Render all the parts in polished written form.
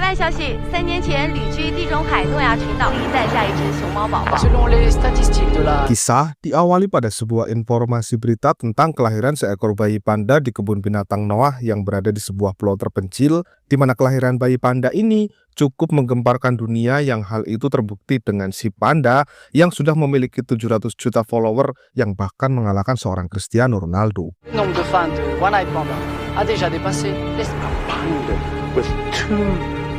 外消息，3年前旅居地中海诺亚群岛已诞下一只熊猫宝宝。 Kisah diawali pada sebuah informasi berita tentang kelahiran seekor bayi panda di kebun binatang Noah yang berada di sebuah pulau terpencil, di mana kelahiran bayi panda ini cukup menggemparkan dunia, yang hal itu terbukti dengan si panda yang sudah memiliki 700 juta follower yang bahkan mengalahkan seorang Cristiano Ronaldo. Nombre de fans de one-eyed panda a déjà dépassé les... Panda with 2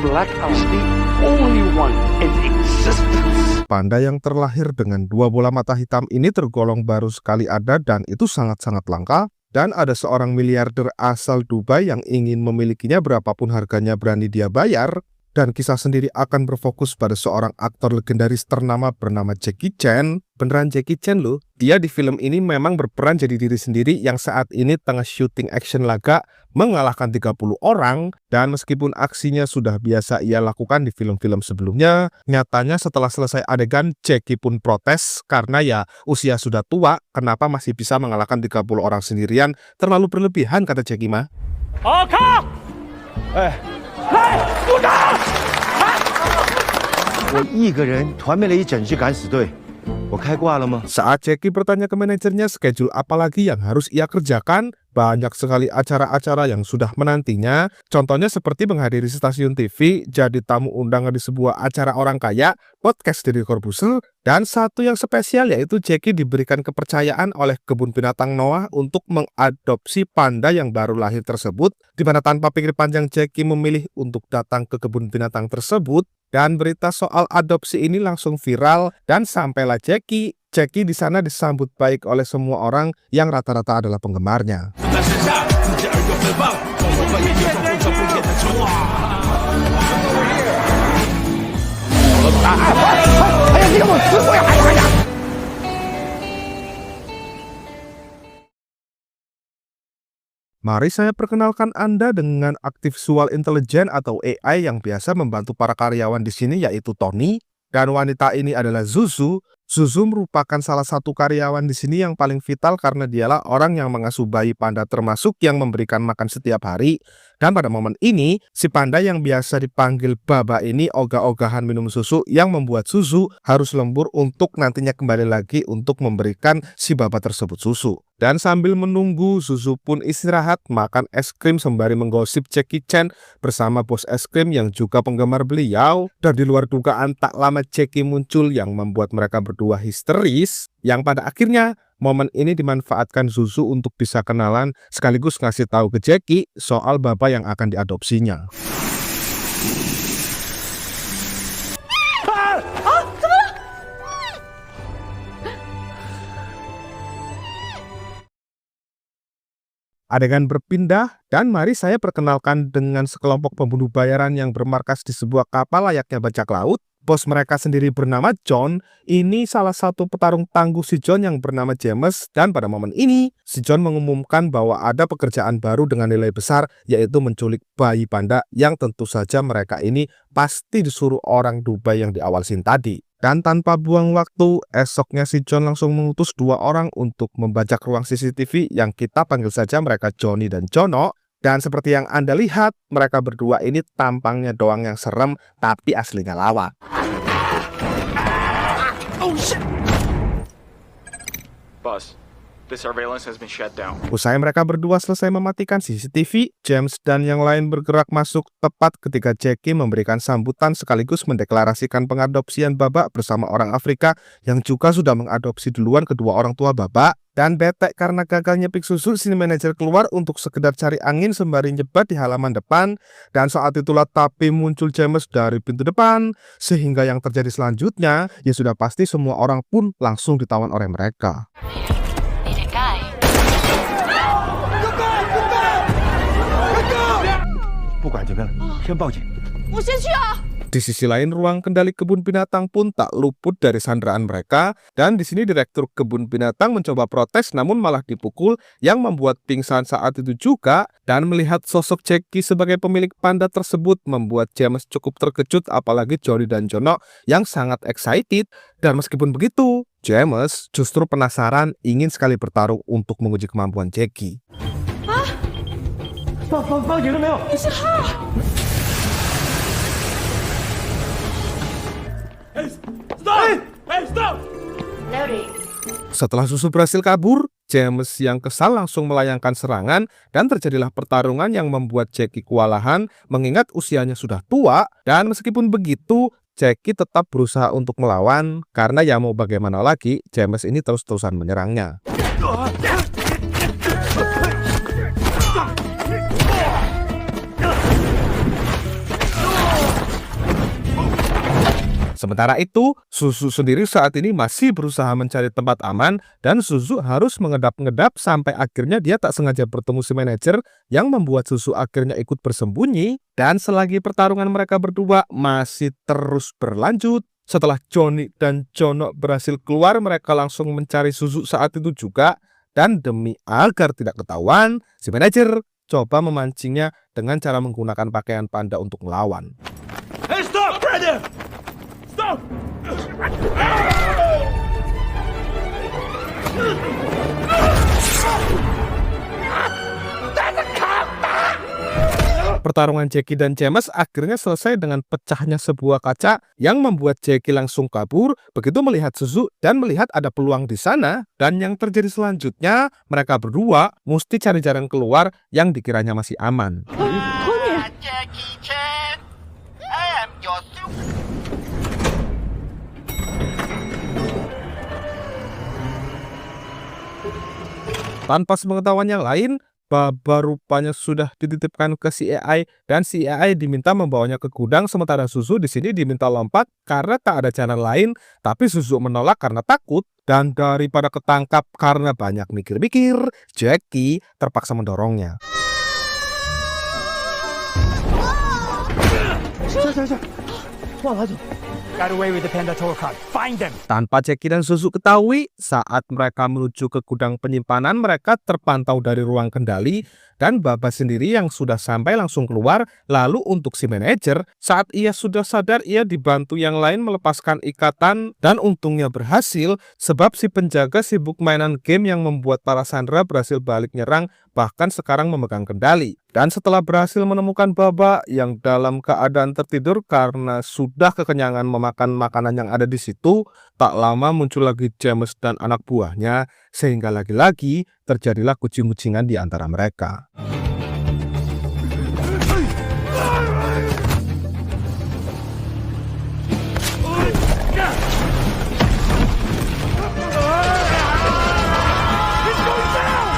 black eyes, the only one in existence. Panda yang terlahir dengan 2 bola mata hitam ini tergolong baru sekali ada dan itu sangat-sangat langka. Dan ada seorang miliarder asal Dubai yang ingin memilikinya, berapapun harganya berani dia bayar. Dan kisah sendiri akan berfokus pada seorang aktor legendaris ternama bernama Jackie Chan. Beneran Jackie Chan loh. Dia di film ini memang berperan jadi diri sendiri yang saat ini tengah syuting action laga mengalahkan 30 orang. Dan meskipun aksinya sudah biasa ia lakukan di film-film sebelumnya, nyatanya setelah selesai adegan Jackie pun protes karena ya usia sudah tua, kenapa masih bisa mengalahkan 30 orang sendirian, terlalu berlebihan kata Jackie mah. Oke. Saat Jackie bertanya ke manajernya schedule apa lagi yang harus ia kerjakan, banyak sekali acara-acara yang sudah menantinya. Contohnya seperti menghadiri stasiun TV, jadi tamu undangan di sebuah acara orang kaya, podcast dari Corbuzier, dan satu yang spesial yaitu Jackie diberikan kepercayaan oleh kebun binatang Noah untuk mengadopsi panda yang baru lahir tersebut, di mana tanpa pikir panjang Jackie memilih untuk datang ke kebun binatang tersebut. Dan berita soal adopsi ini langsung viral dan sampailah Jackie. Jackie di sana disambut baik oleh semua orang yang rata-rata adalah penggemarnya. Mari saya perkenalkan Anda dengan artificial intelligence atau AI yang biasa membantu para karyawan di sini, yaitu Tony. Dan wanita ini adalah Zuzu. Zuzu merupakan salah satu karyawan di sini yang paling vital karena dialah orang yang mengasuh bayi panda, termasuk yang memberikan makan setiap hari. Dan pada momen ini, si panda yang biasa dipanggil Baba ini ogah-ogahan minum susu yang membuat Zuzu harus lembur untuk nantinya kembali lagi untuk memberikan si Baba tersebut susu. Dan sambil menunggu, Zuzu pun istirahat makan es krim sembari menggosip Jackie Chan bersama bos es krim yang juga penggemar beliau. Dan di luar dugaan tak lama Jackie muncul yang membuat mereka berdua histeris, yang pada akhirnya momen ini dimanfaatkan Zuzu untuk bisa kenalan sekaligus ngasih tahu ke Jackie soal Baba yang akan diadopsinya. Adegan berpindah dan mari saya perkenalkan dengan sekelompok pembunuh bayaran yang bermarkas di sebuah kapal layaknya bajak laut. Bos mereka sendiri bernama John. Ini salah satu petarung tangguh si John yang bernama James. Dan pada momen ini, si John mengumumkan bahwa ada pekerjaan baru dengan nilai besar, yaitu menculik bayi panda yang tentu saja mereka ini pasti disuruh orang Dubai yang di awal scene tadi. Dan tanpa buang waktu, esoknya si John langsung mengutus 2 orang untuk membajak ruang CCTV yang kita panggil saja mereka Johnny dan Jono. Dan seperti yang Anda lihat, mereka berdua ini tampangnya doang yang serem, tapi aslinya lawak. Boss, the surveillance has been shut down. Usai mereka berdua selesai mematikan CCTV, James dan yang lain bergerak masuk tepat ketika Jackie memberikan sambutan sekaligus mendeklarasikan pengadopsian Baba bersama orang Afrika yang juga sudah mengadopsi duluan kedua orang tua Baba. Dan bete karena gagalnya pik susu, si manajer keluar untuk sekedar cari angin sembari nyebat di halaman depan. Dan saat itulah tapi muncul James dari pintu depan, sehingga yang terjadi selanjutnya ya sudah pasti semua orang pun langsung ditawan oleh mereka. Di sisi lain, ruang kendali kebun binatang pun tak luput dari sandraan mereka. Dan di sini direktur kebun binatang mencoba protes namun malah dipukul yang membuat pingsan saat itu juga. Dan melihat sosok Jackie sebagai pemilik panda tersebut membuat James cukup terkejut, apalagi Johnny dan Jono yang sangat excited. Dan meskipun begitu, James justru penasaran, ingin sekali bertarung untuk menguji kemampuan Jackie. Setelah Susu berhasil kabur, James yang kesal langsung melayangkan serangan dan terjadilah pertarungan yang membuat Jackie kewalahan mengingat usianya sudah tua, dan meskipun begitu Jackie tetap berusaha untuk melawan karena ya mau bagaimana lagi, James ini terus-terusan menyerangnya. Sementara itu, Susu sendiri saat ini masih berusaha mencari tempat aman dan Susu harus mengedap-ngedap sampai akhirnya dia tak sengaja bertemu si manajer yang membuat Susu akhirnya ikut bersembunyi. Dan selagi pertarungan mereka berdua masih terus berlanjut, setelah Johnny dan Jono berhasil keluar, mereka langsung mencari Susu saat itu juga. Dan demi agar tidak ketahuan, si manajer coba memancingnya dengan cara menggunakan pakaian panda untuk melawan. Hey, stop, Brandon! Stop! Pertarungan Jackie dan James akhirnya selesai dengan pecahnya sebuah kaca yang membuat Jackie langsung kabur begitu melihat Susu dan melihat ada peluang di sana. Dan yang terjadi selanjutnya, mereka berdua mesti cari jalan keluar yang dikiranya masih aman. Jackie Chan, I am your super. Tanpa sepengetahuan yang lain, Baba rupanya sudah dititipkan ke si AI dan si AI diminta membawanya ke gudang, sementara Susu di sini diminta lompat karena tak ada jalan lain, tapi Susu menolak karena takut. Dan daripada ketangkap karena banyak mikir-mikir, Jackie terpaksa mendorongnya. Got away with the panda tour card. Find them. Tanpa Jackie dan Susu ketahui, saat mereka menuju ke gudang penyimpanan, mereka terpantau dari ruang kendali dan Baba sendiri yang sudah sampai langsung keluar. Lalu untuk si manajer, saat ia sudah sadar, ia dibantu yang lain melepaskan ikatan dan untungnya berhasil sebab si penjaga sibuk mainan game yang membuat para sandera berhasil balik nyerang, bahkan sekarang memegang kendali. Dan setelah berhasil menemukan Baba yang dalam keadaan tertidur karena sudah kekenyangan memakan makanan yang ada di situ, tak lama muncul lagi James dan anak buahnya, sehingga lagi-lagi terjadilah kucing-kucingan di antara mereka.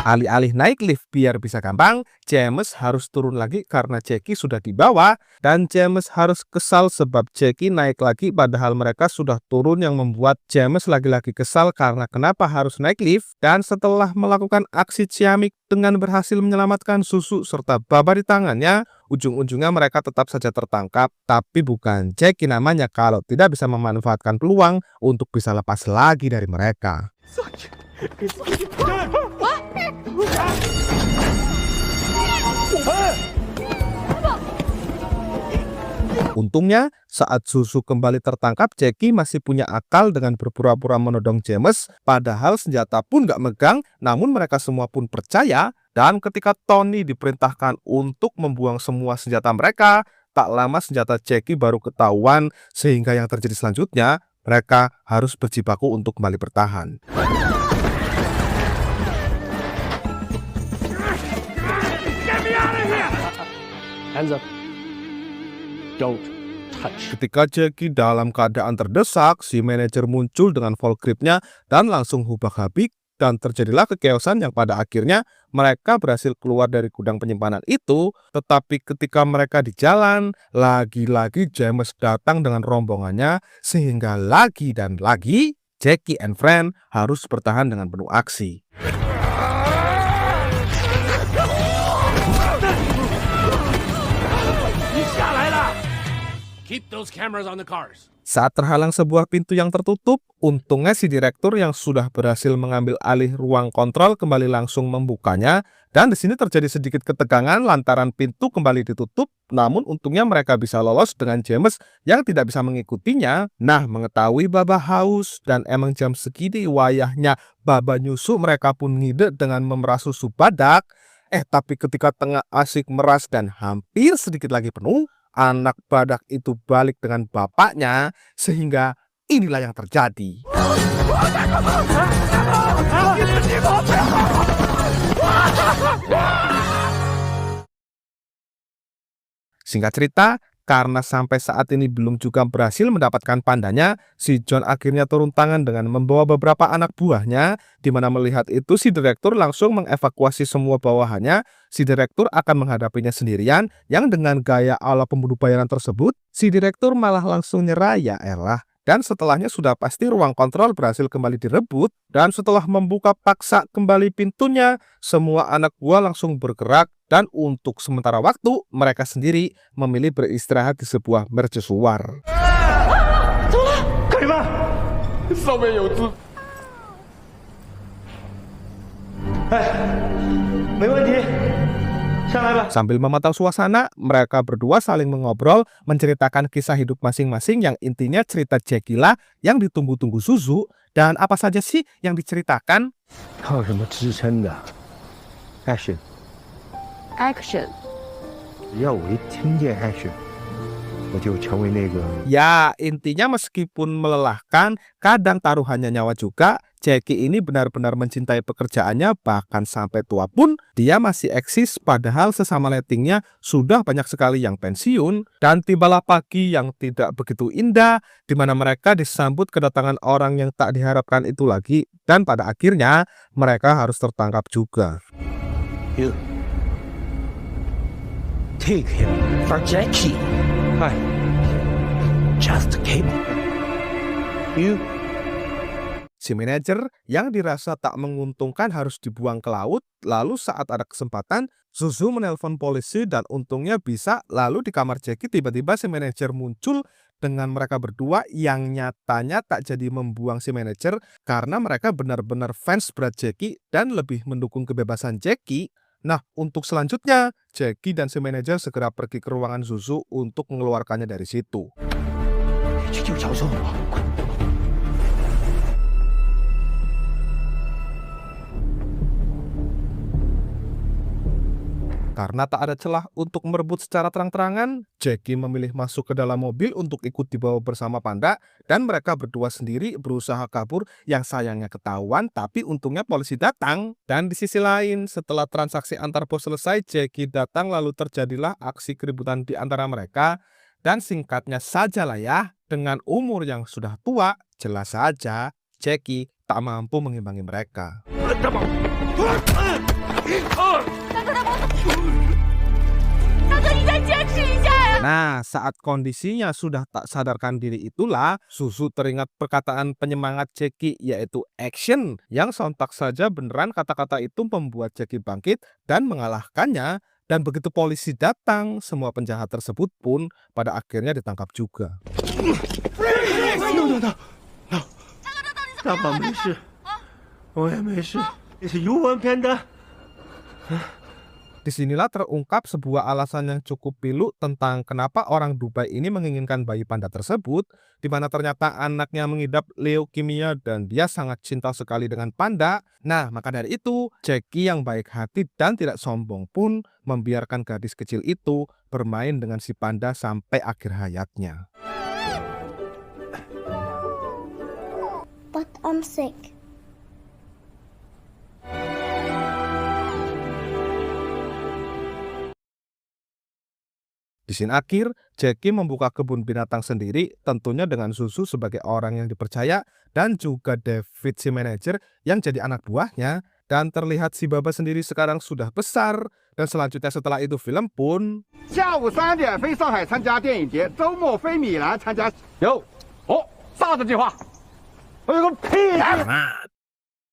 Alih-alih naik lift biar bisa gampang, James harus turun lagi karena Jackie sudah di bawah, dan James harus kesal sebab Jackie naik lagi padahal mereka sudah turun, yang membuat James lagi-lagi kesal karena kenapa harus naik lift. Dan setelah melakukan aksi ciamik dengan berhasil menyelamatkan Susu serta Baba di tangannya, ujung-ujungnya mereka tetap saja tertangkap, tapi bukan Jackie namanya kalau tidak bisa memanfaatkan peluang untuk bisa lepas lagi dari mereka. Untungnya, saat Susu kembali tertangkap, Jackie masih punya akal dengan berpura-pura menodong James, padahal senjata pun gak megang, namun mereka semua pun percaya. Dan ketika Tony diperintahkan untuk membuang semua senjata mereka, tak lama senjata Jackie baru ketahuan, sehingga yang terjadi selanjutnya, mereka harus berjibaku untuk kembali bertahan. Hands up. Don't touch. Ketika Jackie dalam keadaan terdesak, si manajer muncul dengan full gripnya dan langsung hubak-habik, dan terjadilah kekeosan yang pada akhirnya mereka berhasil keluar dari gudang penyimpanan itu. Tetapi ketika mereka di jalan, lagi-lagi James datang dengan rombongannya, sehingga lagi dan lagi Jackie and friend harus bertahan dengan penuh aksi. Keep those cameras on the cars. Saat terhalang sebuah pintu yang tertutup, untungnya si direktur yang sudah berhasil mengambil alih ruang kontrol kembali langsung membukanya, dan di sini terjadi sedikit ketegangan lantaran pintu kembali ditutup. Namun untungnya mereka bisa lolos dengan James yang tidak bisa mengikutinya. Nah, mengetahui Baba haus dan emang jam segini wayahnya Baba nyusu, mereka pun ngide dengan memerah susu badak. Tapi ketika tengah asik meras dan hampir sedikit lagi penuh, anak badak itu balik dengan bapaknya, sehingga inilah yang terjadi. Singkat cerita, karena sampai saat ini belum juga berhasil mendapatkan pandanya, si John akhirnya turun tangan dengan membawa beberapa anak buahnya, di mana melihat itu si direktur langsung mengevakuasi semua bawahannya. Si direktur akan menghadapinya sendirian, yang dengan gaya ala pembunuh bayaran tersebut, si direktur malah langsung nyerah, ya elah. Dan setelahnya sudah pasti ruang kontrol berhasil kembali direbut, dan setelah membuka paksa kembali pintunya, semua anak buah langsung bergerak, dan untuk sementara waktu, mereka sendiri memilih beristirahat di sebuah mercusuar. 干什么？上面有字。哎，没问题，上来吧。 Sambil memantau suasana, mereka berdua saling mengobrol, menceritakan kisah hidup masing-masing yang intinya cerita Jackie lah yang ditunggu-tunggu Suzu. Dan apa saja sih yang diceritakan? 靠什么支撑的 ？Action， Action， 只要我一听见 action， 我就成为那个 Ya, intinya meskipun melelahkan, kadang taruhannya nyawa juga, Jackie ini benar-benar mencintai pekerjaannya, bahkan sampai tua pun dia masih eksis, padahal sesama lettingnya sudah banyak sekali yang pensiun. Dan tibalah pagi yang tidak begitu indah, di mana mereka disambut kedatangan orang yang tak diharapkan itu lagi, dan pada akhirnya mereka harus tertangkap juga. You take him for Jackie. Hi. Just keep you. Si manajer yang dirasa tak menguntungkan harus dibuang ke laut, lalu saat ada kesempatan, Suzu menelpon polisi dan untungnya bisa, lalu di kamar Jackie tiba-tiba si manajer muncul dengan mereka berdua yang nyatanya tak jadi membuang si manajer karena mereka benar-benar fans berat Jackie dan lebih mendukung kebebasan Jackie. Nah, untuk selanjutnya, Jackie dan si manajer segera pergi ke ruangan Suzu untuk mengeluarkannya dari situ. Karena tak ada celah untuk merebut secara terang-terangan, Jackie memilih masuk ke dalam mobil untuk ikut dibawa bersama Panda, dan mereka berdua sendiri berusaha kabur yang sayangnya ketahuan, tapi untungnya polisi datang. Dan di sisi lain, setelah transaksi antar bos selesai, Jackie datang lalu terjadilah aksi keributan di antara mereka. Dan singkatnya saja lah ya, dengan umur yang sudah tua, jelas saja Jackie tak mampu mengimbangi mereka. Nah, saat kondisinya sudah tak sadarkan diri itulah, Suzu teringat perkataan penyemangat Jackie yaitu action, yang sontak saja beneran kata-kata itu membuat Jackie bangkit dan mengalahkannya. Dan begitu polisi datang, semua penjahat tersebut pun pada akhirnya ditangkap juga. Disinilah terungkap sebuah alasan yang cukup pilu tentang kenapa orang Dubai ini menginginkan bayi panda tersebut, di mana ternyata anaknya mengidap leukemia dan dia sangat cinta sekali dengan panda. Nah, maka dari itu, Jackie yang baik hati dan tidak sombong pun membiarkan gadis kecil itu bermain dengan si panda sampai akhir hayatnya. But I'm sick. Di scene akhir, Jackie membuka kebun binatang sendiri, tentunya dengan Suzu sebagai orang yang dipercaya, dan juga David si manajer yang jadi anak buahnya. Dan terlihat si Baba sendiri sekarang sudah besar. Dan selanjutnya setelah itu film pun 下午3点飞上海参加电影节，周末飞米兰参加。有，哦，啥子计划？我有个屁！